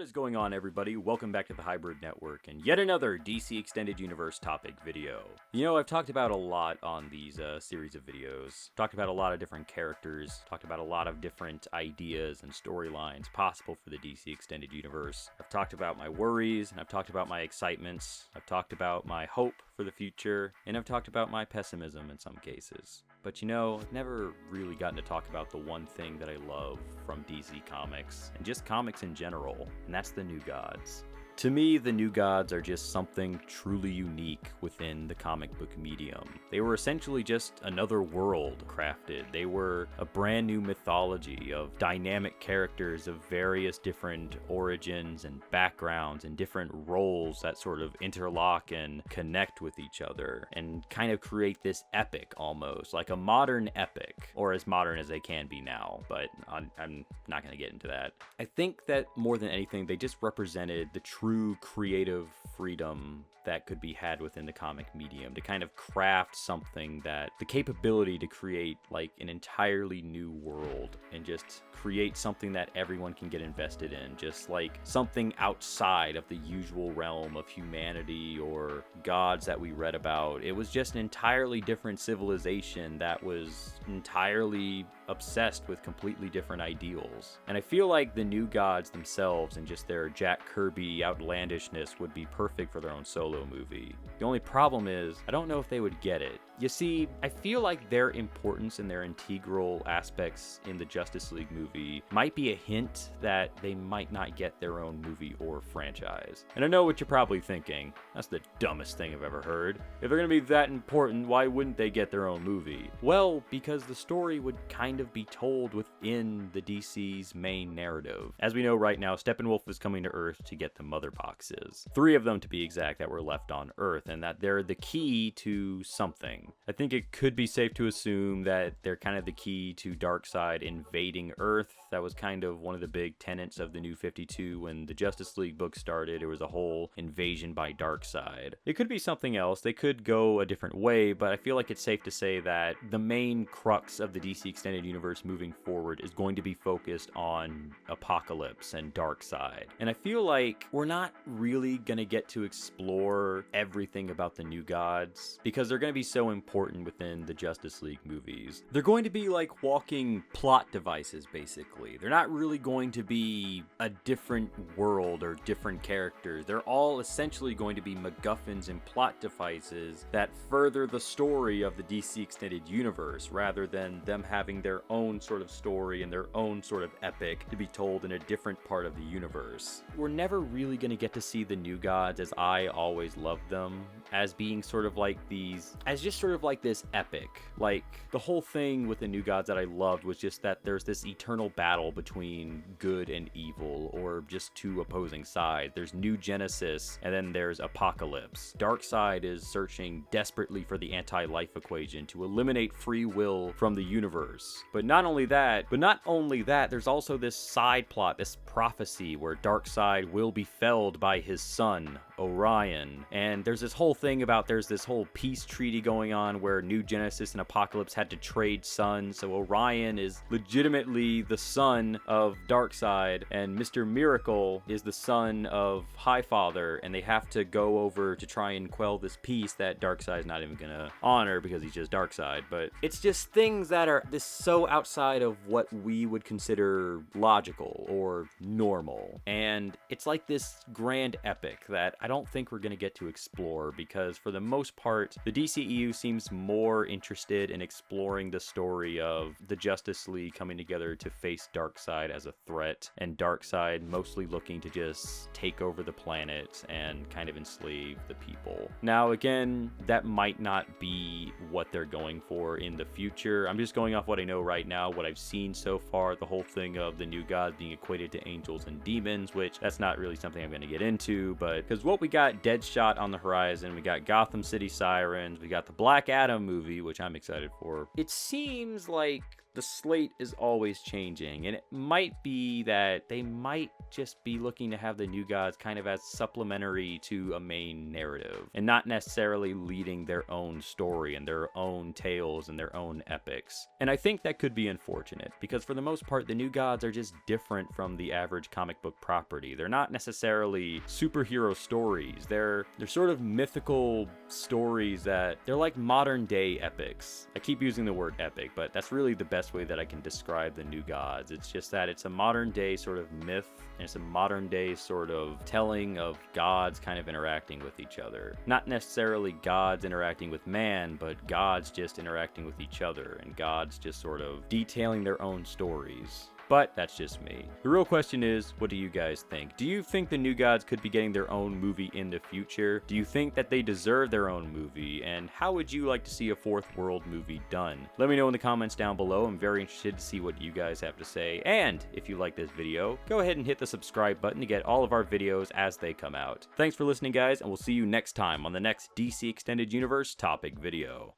What is going on, everybody? Welcome back to the Hybrid Network and yet another DC Extended Universe topic video. You know, I've talked about a lot on these series of videos. Talked about a lot of different characters, talked about a lot of different ideas and storylines possible for the DC Extended Universe. I've talked about my worries, and I've talked about my excitements. I've talked about my hope for the future, and I've talked about my pessimism in some cases. But you know, I've never really gotten to talk about the one thing that I love from DC Comics, and just comics in general, and that's the New Gods. To me, the New Gods are just something truly unique within the comic book medium. They were essentially just another world crafted. They were a brand new mythology of dynamic characters of various different origins and backgrounds and different roles that sort of interlock and connect with each other and kind of create this epic almost, like a modern epic, or as modern as they can be now, but I'm not going to get into that. I think that more than anything, they just represented the true creative freedom that could be had within the comic medium to kind of craft something that the capability to create like an entirely new world and just create something that everyone can get invested in, just like something outside of the usual realm of humanity or gods that we read about. It was just an entirely different civilization that was entirely obsessed with completely different ideals. And I feel like the New Gods themselves and just their Jack Kirby outlandishness would be perfect for their own solo movie. The only problem is, I don't know if they would get it. You see, I feel like their importance and their integral aspects in the Justice League movie might be a hint that they might not get their own movie or franchise. And I know what you're probably thinking. That's the dumbest thing I've ever heard. If they're gonna be that important, why wouldn't they get their own movie? Well, because the story would kind of be told within the DC's main narrative. As we know right now, Steppenwolf is coming to Earth to get the Mother Boxes. 3 of them to be exact that were left on Earth, and that they're the key to something. I think it could be safe to assume that they're kind of the key to Darkseid invading Earth. That was kind of one of the big tenets of the New 52 when the Justice League book started. It was a whole invasion by Darkseid. It could be something else. They could go a different way, but I feel like it's safe to say that the main crux of the DC Extended Universe moving forward is going to be focused on Apocalypse and Darkseid. And I feel like we're not really going to get to explore everything about the New Gods because they're going to be so important within the Justice League movies. They're going to be like walking plot devices, basically. They're not really going to be a different world or different characters. They're all essentially going to be MacGuffins and plot devices that further the story of the DC Extended Universe rather than them having their own sort of story and their own sort of epic to be told in a different part of the universe. We're never really going to get to see the New Gods as I always loved them, as being sort of like these, as just sort of like this epic. Like, the whole thing with the New Gods that I loved was just that there's this eternal battle between good and evil, or just two opposing sides. There's New Genesis, and then there's Apocalypse. Darkseid is searching desperately for the anti-life equation to eliminate free will from the universe. But not only that, there's also this side plot, this prophecy where Darkseid will be felled by his son, Orion. And there's this whole thing about there's this whole peace treaty going on where New Genesis and Apocalypse had to trade sons, so Orion is legitimately the son of Darkseid, and Mr. Miracle is the son of Highfather, and they have to go over to try and quell this peace that Darkseid's not even gonna honor because he's just Darkseid. But it's just things that are this so outside of what we would consider logical or normal, and it's like this grand epic that I don't think we're gonna get to explore because for the most part, the DCEU seems more interested in exploring the story of the Justice League coming together to face Darkseid as a threat, and Darkseid mostly looking to just take over the planet and kind of enslave the people. Now, again, that might not be what they're going for in the future. I'm just going off what I know right now, what I've seen so far, the whole thing of the New Gods being equated to angels and demons, which that's not really something I'm going to get into, but because what we got Deadshot on the horizon, we got Gotham City Sirens, we got the Black Adam movie, which I'm excited for. It seems like the slate is always changing, and it might be that they might just be looking to have the New Gods kind of as supplementary to a main narrative, and not necessarily leading their own story and their own tales and their own epics. And I think that could be unfortunate, because for the most part, the New Gods are just different from the average comic book property. They're not necessarily superhero stories. They're sort of mythical stories that they're like modern day epics. I keep using the word epic, but that's really the best way that I can describe the New Gods. It's just that it's a modern day sort of myth, and it's a modern day sort of telling of gods kind of interacting with each other. Not necessarily gods interacting with man, but gods just interacting with each other, and gods just sort of detailing their own stories. But that's just me. The real question is, what do you guys think? Do you think the New Gods could be getting their own movie in the future? Do you think that they deserve their own movie? And how would you like to see a Fourth World movie done? Let me know in the comments down below. I'm very interested to see what you guys have to say. And if you like this video, go ahead and hit the subscribe button to get all of our videos as they come out. Thanks for listening, guys, and we'll see you next time on the next DC Extended Universe topic video.